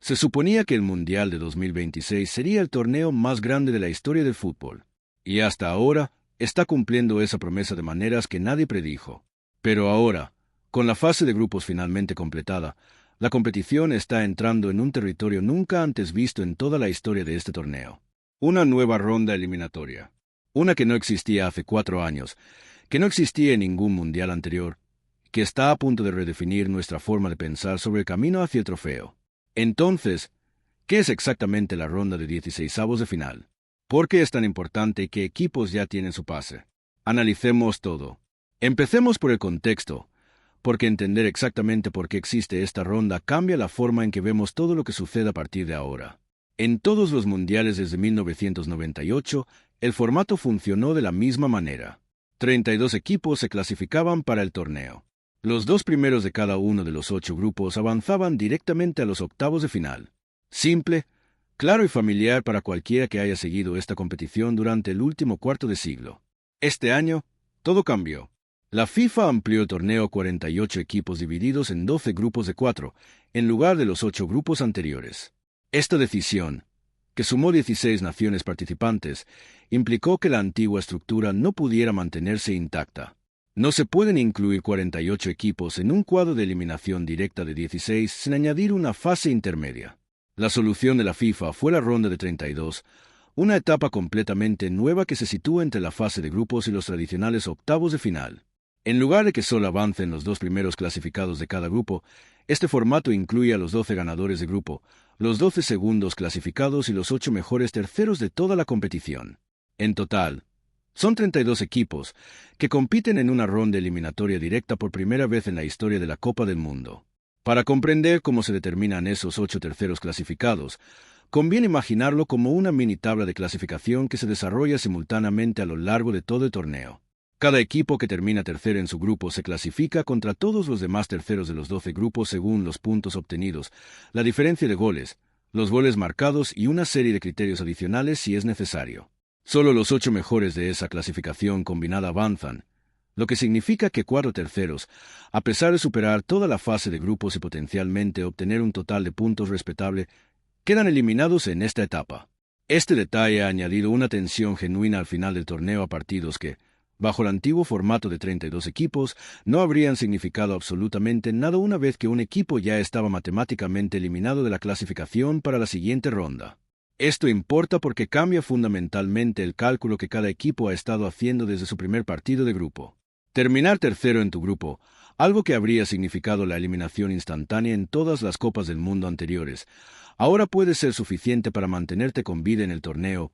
Se suponía que el Mundial de 2026 sería el torneo más grande de la historia del fútbol, y hasta ahora está cumpliendo esa promesa de maneras que nadie predijo. Pero ahora, con la fase de grupos finalmente completada, la competición está entrando en un territorio nunca antes visto en toda la historia de este torneo. Una nueva ronda eliminatoria. Una que no existía hace 4 años, que no existía en ningún mundial anterior, que está a punto de redefinir nuestra forma de pensar sobre el camino hacia el trofeo. Entonces, ¿qué es exactamente la ronda de 16avos de final? ¿Por qué es tan importante y qué equipos ya tienen su pase? Analicemos todo. Empecemos por el contexto, porque entender exactamente por qué existe esta ronda cambia la forma en que vemos todo lo que sucede a partir de ahora. En todos los mundiales desde 1998, el formato funcionó de la misma manera. 32 equipos se clasificaban para el torneo. Los 2 primeros de cada uno de los 8 grupos avanzaban directamente a los octavos de final. Simple, claro y familiar para cualquiera que haya seguido esta competición durante el último cuarto de siglo. Este año, todo cambió. La FIFA amplió el torneo a 48 equipos divididos en 12 grupos de 4, en lugar de los 8 grupos anteriores. Esta decisión, que sumó 16 naciones participantes, implicó que la antigua estructura no pudiera mantenerse intacta. No se pueden incluir 48 equipos en un cuadro de eliminación directa de 16 sin añadir una fase intermedia. La solución de la FIFA fue la ronda de 32, una etapa completamente nueva que se sitúa entre la fase de grupos y los tradicionales octavos de final. En lugar de que solo avancen los 2 primeros clasificados de cada grupo, este formato incluye a los 12 ganadores de grupo, los 12 segundos clasificados y los 8 mejores terceros de toda la competición. En total, son 32 equipos que compiten en una ronda eliminatoria directa por primera vez en la historia de la Copa del Mundo. Para comprender cómo se determinan esos 8 terceros clasificados, conviene imaginarlo como una mini tabla de clasificación que se desarrolla simultáneamente a lo largo de todo el torneo. Cada equipo que termina tercero en su grupo se clasifica contra todos los demás terceros de los 12 grupos según los puntos obtenidos, la diferencia de goles, los goles marcados y una serie de criterios adicionales si es necesario. Solo los 8 mejores de esa clasificación combinada avanzan, lo que significa que 4 terceros, a pesar de superar toda la fase de grupos y potencialmente obtener un total de puntos respetable, quedan eliminados en esta etapa. Este detalle ha añadido una tensión genuina al final del torneo a partidos que, bajo el antiguo formato de 32 equipos, no habrían significado absolutamente nada una vez que un equipo ya estaba matemáticamente eliminado de la clasificación para la siguiente ronda. Esto importa porque cambia fundamentalmente el cálculo que cada equipo ha estado haciendo desde su primer partido de grupo. Terminar tercero en tu grupo, algo que habría significado la eliminación instantánea en todas las Copas del Mundo anteriores, ahora puede ser suficiente para mantenerte con vida en el torneo,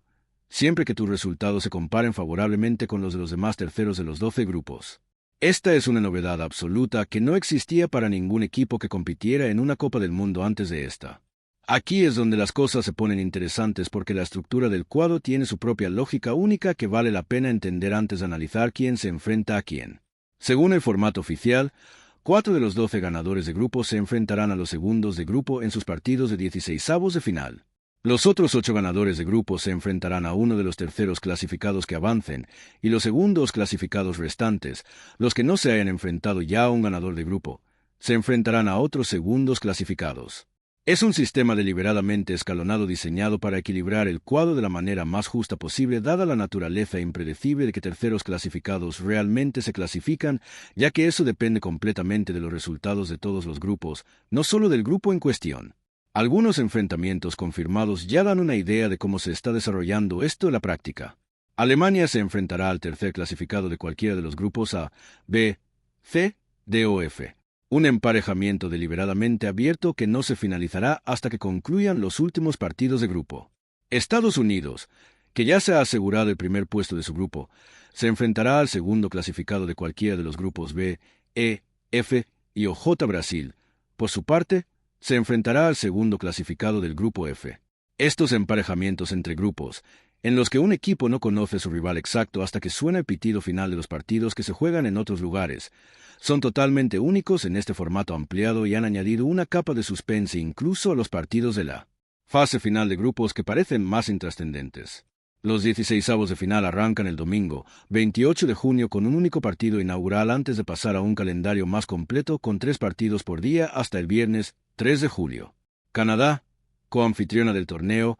siempre que tus resultados se comparen favorablemente con los de los demás terceros de los 12 grupos. Esta es una novedad absoluta que no existía para ningún equipo que compitiera en una Copa del Mundo antes de esta. Aquí es donde las cosas se ponen interesantes porque la estructura del cuadro tiene su propia lógica única que vale la pena entender antes de analizar quién se enfrenta a quién. Según el formato oficial, 4 de los 12 ganadores de grupo se enfrentarán a los segundos de grupo en sus partidos de 16avos de final. Los otros 8 ganadores de grupo se enfrentarán a uno de los terceros clasificados que avancen, y los segundos clasificados restantes, los que no se hayan enfrentado ya a un ganador de grupo, se enfrentarán a otros segundos clasificados. Es un sistema deliberadamente escalonado diseñado para equilibrar el cuadro de la manera más justa posible dada la naturaleza impredecible de que terceros clasificados realmente se clasifican, ya que eso depende completamente de los resultados de todos los grupos, no solo del grupo en cuestión. Algunos enfrentamientos confirmados ya dan una idea de cómo se está desarrollando esto en la práctica. Alemania se enfrentará al tercer clasificado de cualquiera de los grupos A, B, C, D o F. Un emparejamiento deliberadamente abierto que no se finalizará hasta que concluyan los últimos partidos de grupo. Estados Unidos, que ya se ha asegurado el primer puesto de su grupo, se enfrentará al segundo clasificado de cualquiera de los grupos B, E, F y o J. Brasil, por su parte, se enfrentará al segundo clasificado del grupo F. Estos emparejamientos entre grupos, en los que un equipo no conoce a su rival exacto hasta que suena el pitido final de los partidos que se juegan en otros lugares, son totalmente únicos en este formato ampliado y han añadido una capa de suspense incluso a los partidos de la fase final de grupos que parecen más intrascendentes. Los 16avos de final arrancan el domingo, 28 de junio con un único partido inaugural antes de pasar a un calendario más completo con 3 partidos por día hasta el viernes, 3 de julio. Canadá, coanfitriona del torneo,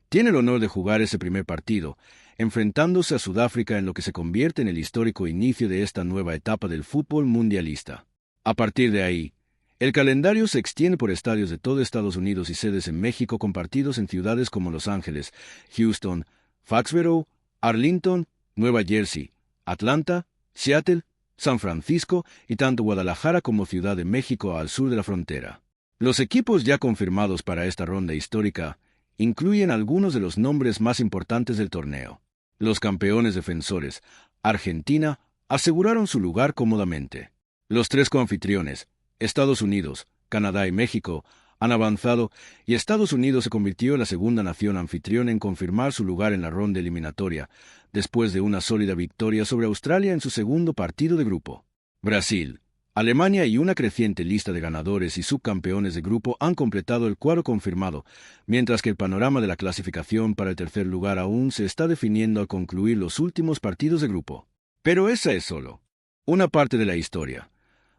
tiene el honor de jugar ese primer partido, enfrentándose a Sudáfrica en lo que se convierte en el histórico inicio de esta nueva etapa del fútbol mundialista. A partir de ahí, el calendario se extiende por estadios de todo Estados Unidos y sedes en México con partidos en ciudades como Los Ángeles, Houston, Foxborough, Arlington, Nueva Jersey, Atlanta, Seattle, San Francisco y tanto Guadalajara como Ciudad de México al sur de la frontera. Los equipos ya confirmados para esta ronda histórica incluyen algunos de los nombres más importantes del torneo. Los campeones defensores, Argentina, aseguraron su lugar cómodamente. Los tres coanfitriones, Estados Unidos, Canadá y México, han avanzado y Estados Unidos se convirtió en la segunda nación anfitriona en confirmar su lugar en la ronda eliminatoria, después de una sólida victoria sobre Australia en su segundo partido de grupo. Brasil, Alemania y una creciente lista de ganadores y subcampeones de grupo han completado el cuadro confirmado, mientras que el panorama de la clasificación para el tercer lugar aún se está definiendo al concluir los últimos partidos de grupo. Pero esa es solo una parte de la historia,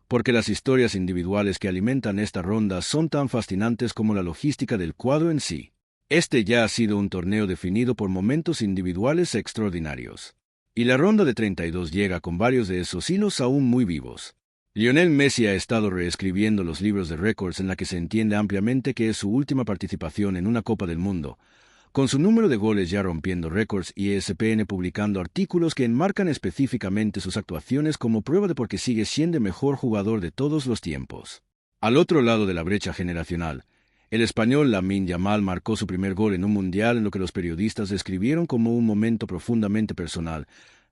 porque las historias individuales que alimentan esta ronda son tan fascinantes como la logística del cuadro en sí. Este ya ha sido un torneo definido por momentos individuales extraordinarios. Y la ronda de 32 llega con varios de esos hilos aún muy vivos. Lionel Messi ha estado reescribiendo los libros de récords en la que se entiende ampliamente que es su última participación en una Copa del Mundo, con su número de goles ya rompiendo récords y ESPN publicando artículos que enmarcan específicamente sus actuaciones como prueba de por qué sigue siendo el mejor jugador de todos los tiempos. Al otro lado de la brecha generacional, el español Lamine Yamal marcó su primer gol en un mundial en lo que los periodistas describieron como un momento profundamente personal,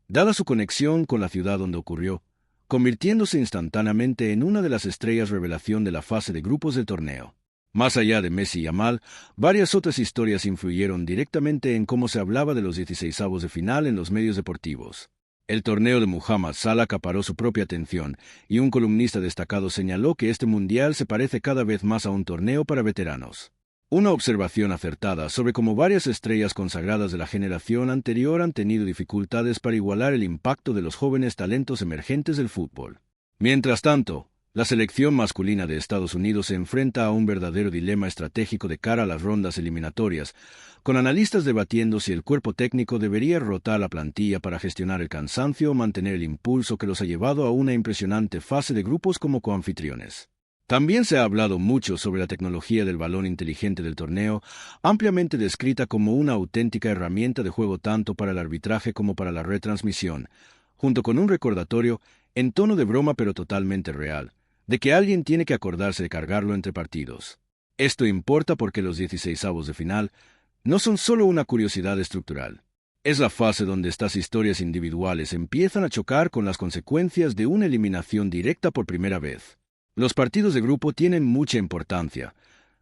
dada su conexión con la ciudad donde ocurrió, convirtiéndose instantáneamente en una de las estrellas revelación de la fase de grupos del torneo. Más allá de Messi y Yamal, varias otras historias influyeron directamente en cómo se hablaba de los 16avos de final en los medios deportivos. El torneo de Mohamed Salah acaparó su propia atención, y un columnista destacado señaló que este mundial se parece cada vez más a un torneo para veteranos. Una observación acertada sobre cómo varias estrellas consagradas de la generación anterior han tenido dificultades para igualar el impacto de los jóvenes talentos emergentes del fútbol. Mientras tanto, la selección masculina de Estados Unidos se enfrenta a un verdadero dilema estratégico de cara a las rondas eliminatorias, con analistas debatiendo si el cuerpo técnico debería rotar la plantilla para gestionar el cansancio o mantener el impulso que los ha llevado a una impresionante fase de grupos como coanfitriones. También se ha hablado mucho sobre la tecnología del balón inteligente del torneo, ampliamente descrita como una auténtica herramienta de juego tanto para el arbitraje como para la retransmisión, junto con un recordatorio, en tono de broma pero totalmente real, de que alguien tiene que acordarse de cargarlo entre partidos. Esto importa porque los 16avos de final no son solo una curiosidad estructural. Es la fase donde estas historias individuales empiezan a chocar con las consecuencias de una eliminación directa por primera vez. Los partidos de grupo tienen mucha importancia,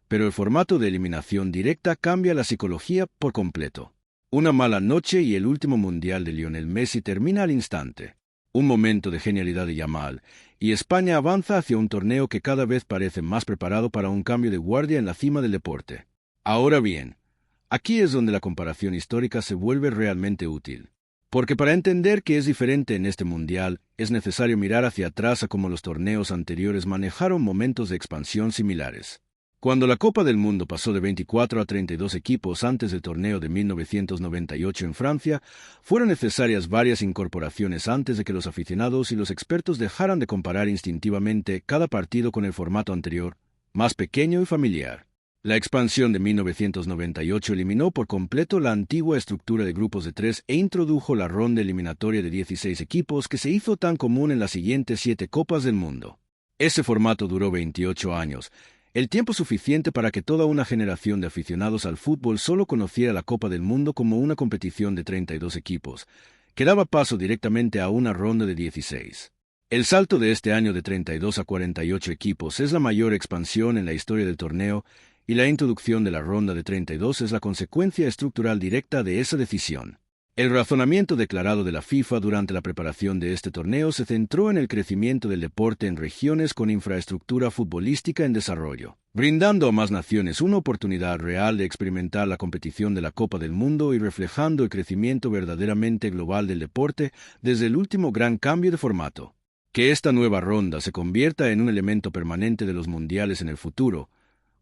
pero el formato de eliminación directa cambia la psicología por completo. Una mala noche y el último mundial de Lionel Messi termina al instante. Un momento de genialidad de Yamal, y España avanza hacia un torneo que cada vez parece más preparado para un cambio de guardia en la cima del deporte. Ahora bien, aquí es donde la comparación histórica se vuelve realmente útil. Porque para entender qué es diferente en este mundial, es necesario mirar hacia atrás a cómo los torneos anteriores manejaron momentos de expansión similares. Cuando la Copa del Mundo pasó de 24 a 32 equipos antes del torneo de 1998 en Francia, fueron necesarias varias incorporaciones antes de que los aficionados y los expertos dejaran de comparar instintivamente cada partido con el formato anterior, más pequeño y familiar. La expansión de 1998 eliminó por completo la antigua estructura de grupos de 3 e introdujo la ronda eliminatoria de 16 equipos que se hizo tan común en las siguientes 7 Copas del Mundo. Ese formato duró 28 años, el tiempo suficiente para que toda una generación de aficionados al fútbol solo conociera la Copa del Mundo como una competición de 32 equipos, que daba paso directamente a una ronda de 16. El salto de este año de 32 a 48 equipos es la mayor expansión en la historia del torneo, y la introducción de la ronda de 32 es la consecuencia estructural directa de esa decisión. El razonamiento declarado de la FIFA durante la preparación de este torneo se centró en el crecimiento del deporte en regiones con infraestructura futbolística en desarrollo, brindando a más naciones una oportunidad real de experimentar la competición de la Copa del Mundo y reflejando el crecimiento verdaderamente global del deporte desde el último gran cambio de formato. Que esta nueva ronda se convierta en un elemento permanente de los mundiales en el futuro,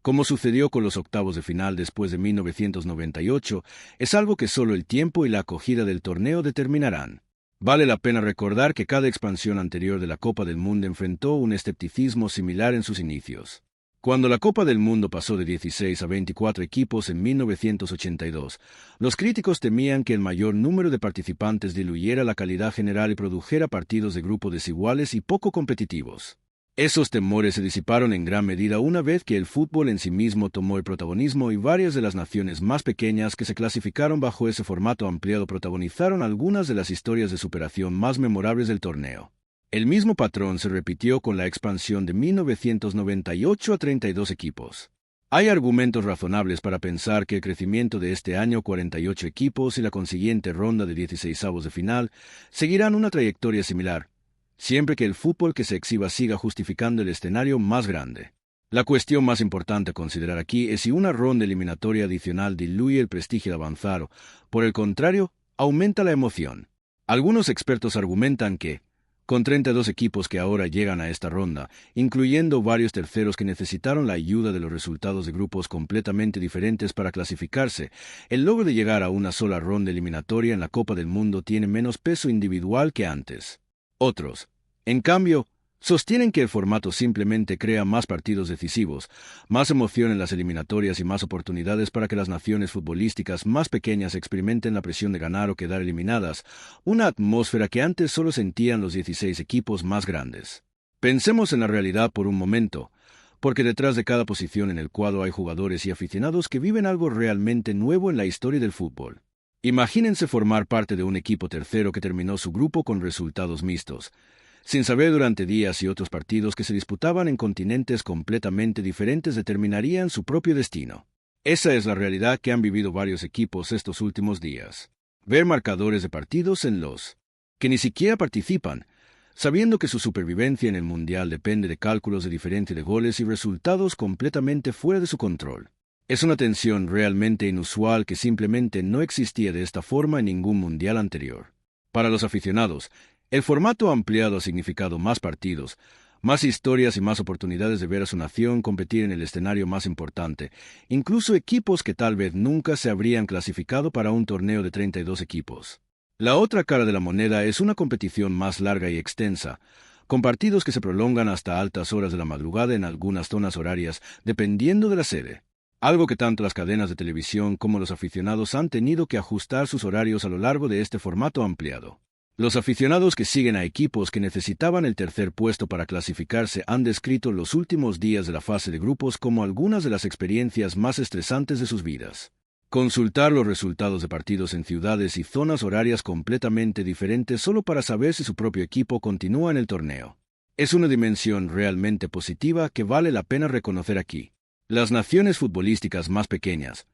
como sucedió con los octavos de final después de 1998, es algo que solo el tiempo y la acogida del torneo determinarán. Vale la pena recordar que cada expansión anterior de la Copa del Mundo enfrentó un escepticismo similar en sus inicios. Cuando la Copa del Mundo pasó de 16 a 24 equipos en 1982, los críticos temían que el mayor número de participantes diluyera la calidad general y produjera partidos de grupo desiguales y poco competitivos. Esos temores se disiparon en gran medida una vez que el fútbol en sí mismo tomó el protagonismo y varias de las naciones más pequeñas que se clasificaron bajo ese formato ampliado protagonizaron algunas de las historias de superación más memorables del torneo. El mismo patrón se repitió con la expansión de 1998 a 32 equipos. Hay argumentos razonables para pensar que el crecimiento de este año 48 equipos y la consiguiente ronda de 16avos de final seguirán una trayectoria similar, siempre que el fútbol que se exhiba siga justificando el escenario más grande. La cuestión más importante a considerar aquí es si una ronda eliminatoria adicional diluye el prestigio de avanzar o, por el contrario, aumenta la emoción. Algunos expertos argumentan que, con 32 equipos que ahora llegan a esta ronda, incluyendo varios terceros que necesitaron la ayuda de los resultados de grupos completamente diferentes para clasificarse, el logro de llegar a una sola ronda eliminatoria en la Copa del Mundo tiene menos peso individual que antes. Otros, en cambio, sostienen que el formato simplemente crea más partidos decisivos, más emoción en las eliminatorias y más oportunidades para que las naciones futbolísticas más pequeñas experimenten la presión de ganar o quedar eliminadas, una atmósfera que antes solo sentían los 16 equipos más grandes. Pensemos en la realidad por un momento, porque detrás de cada posición en el cuadro hay jugadores y aficionados que viven algo realmente nuevo en la historia del fútbol. Imagínense formar parte de un equipo tercero que terminó su grupo con resultados mixtos, sin saber durante días y otros partidos que se disputaban en continentes completamente diferentes determinarían su propio destino. Esa es la realidad que han vivido varios equipos estos últimos días. Ver marcadores de partidos en los que ni siquiera participan, sabiendo que su supervivencia en el Mundial depende de cálculos de diferencia de goles y resultados completamente fuera de su control. Es una tensión realmente inusual que simplemente no existía de esta forma en ningún mundial anterior. Para los aficionados, el formato ampliado ha significado más partidos, más historias y más oportunidades de ver a su nación competir en el escenario más importante, incluso equipos que tal vez nunca se habrían clasificado para un torneo de 32 equipos. La otra cara de la moneda es una competición más larga y extensa, con partidos que se prolongan hasta altas horas de la madrugada en algunas zonas horarias, dependiendo de la sede. Algo que tanto las cadenas de televisión como los aficionados han tenido que ajustar sus horarios a lo largo de este formato ampliado. Los aficionados que siguen a equipos que necesitaban el tercer puesto para clasificarse han descrito los últimos días de la fase de grupos como algunas de las experiencias más estresantes de sus vidas. Consultar los resultados de partidos en ciudades y zonas horarias completamente diferentes solo para saber si su propio equipo continúa en el torneo. Es una dimensión realmente positiva que vale la pena reconocer aquí. Las naciones futbolísticas más pequeñas,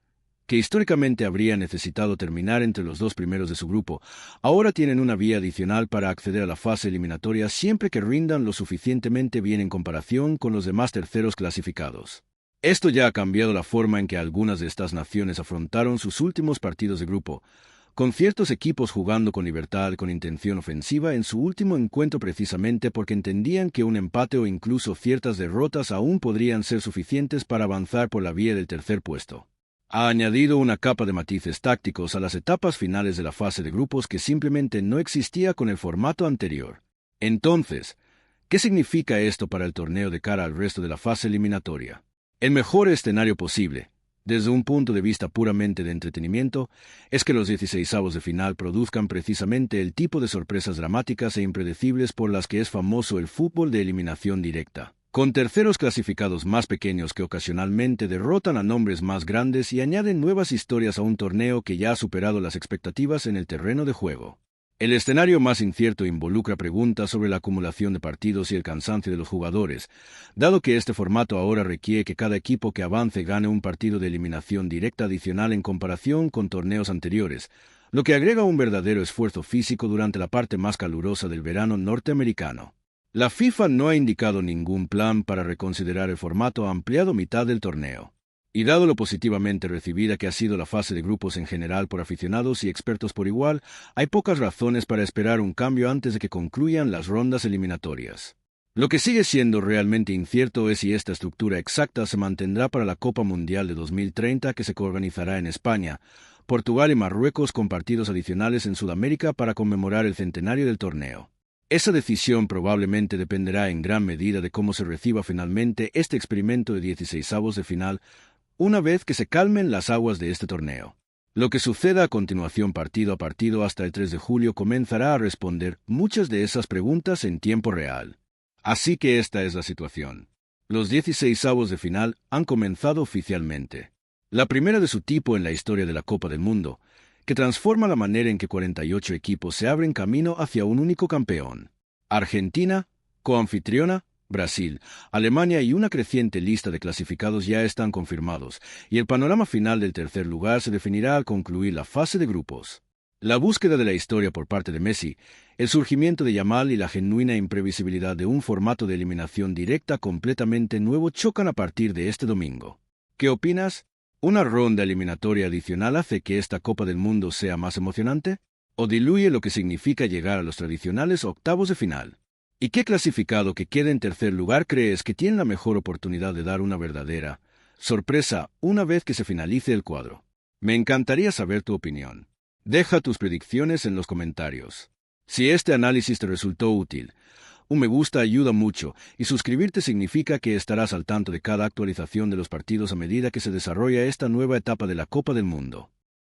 que históricamente habrían necesitado terminar entre los dos primeros de su grupo, ahora tienen una vía adicional para acceder a la fase eliminatoria siempre que rindan lo suficientemente bien en comparación con los demás terceros clasificados. Esto ya ha cambiado la forma en que algunas de estas naciones afrontaron sus últimos partidos de grupo, con ciertos equipos jugando con libertad, con intención ofensiva en su último encuentro precisamente porque entendían que un empate o incluso ciertas derrotas aún podrían ser suficientes para avanzar por la vía del tercer puesto. Ha añadido una capa de matices tácticos a las etapas finales de la fase de grupos que simplemente no existía con el formato anterior. Entonces, ¿qué significa esto para el torneo de cara al resto de la fase eliminatoria? El mejor escenario posible, desde un punto de vista puramente de entretenimiento, es que los 16avos de final produzcan precisamente el tipo de sorpresas dramáticas e impredecibles por las que es famoso el fútbol de eliminación directa, con terceros clasificados más pequeños que ocasionalmente derrotan a nombres más grandes y añaden nuevas historias a un torneo que ya ha superado las expectativas en el terreno de juego. El escenario más incierto involucra preguntas sobre la acumulación de partidos y el cansancio de los jugadores, dado que este formato ahora requiere que cada equipo que avance gane un partido de eliminación directa adicional en comparación con torneos anteriores, lo que agrega un verdadero esfuerzo físico durante la parte más calurosa del verano norteamericano. La FIFA no ha indicado ningún plan para reconsiderar el formato ampliado mitad del torneo. Y dado lo positivamente recibida que ha sido la fase de grupos en general por aficionados y expertos por igual, hay pocas razones para esperar un cambio antes de que concluyan las rondas eliminatorias. Lo que sigue siendo realmente incierto es si esta estructura exacta se mantendrá para la Copa Mundial de 2030 que se organizará en España, Portugal y Marruecos con partidos adicionales en Sudamérica para conmemorar el centenario del torneo. Esa decisión probablemente dependerá en gran medida de cómo se reciba finalmente este experimento de 16avos de final una vez que se calmen las aguas de este torneo. Lo que suceda a continuación partido a partido hasta el 3 de julio comenzará a responder muchas de esas preguntas en tiempo real. Así que esta es la situación. Los 16avos de final han comenzado oficialmente. La primera de su tipo en la historia de la Copa del Mundo, que transforma la manera en que 48 equipos se abren camino hacia un único campeón. Argentina, coanfitriona, Brasil, Alemania y una creciente lista de clasificados ya están confirmados, y el panorama final del tercer lugar se definirá al concluir la fase de grupos. La búsqueda de la historia por parte de Messi, el surgimiento de Yamal y la genuina imprevisibilidad de un formato de eliminación directa completamente nuevo chocan a partir de este domingo. ¿Qué opinas? ¿Una ronda eliminatoria adicional hace que esta Copa del Mundo sea más emocionante? ¿O diluye lo que significa llegar a los tradicionales octavos de final? ¿Y qué clasificado que quede en tercer lugar crees que tiene la mejor oportunidad de dar una verdadera sorpresa una vez que se finalice el cuadro? Me encantaría saber tu opinión. Deja tus predicciones en los comentarios. Si este análisis te resultó útil, un me gusta ayuda mucho y suscribirte significa que estarás al tanto de cada actualización de los partidos a medida que se desarrolla esta nueva etapa de la Copa del Mundo.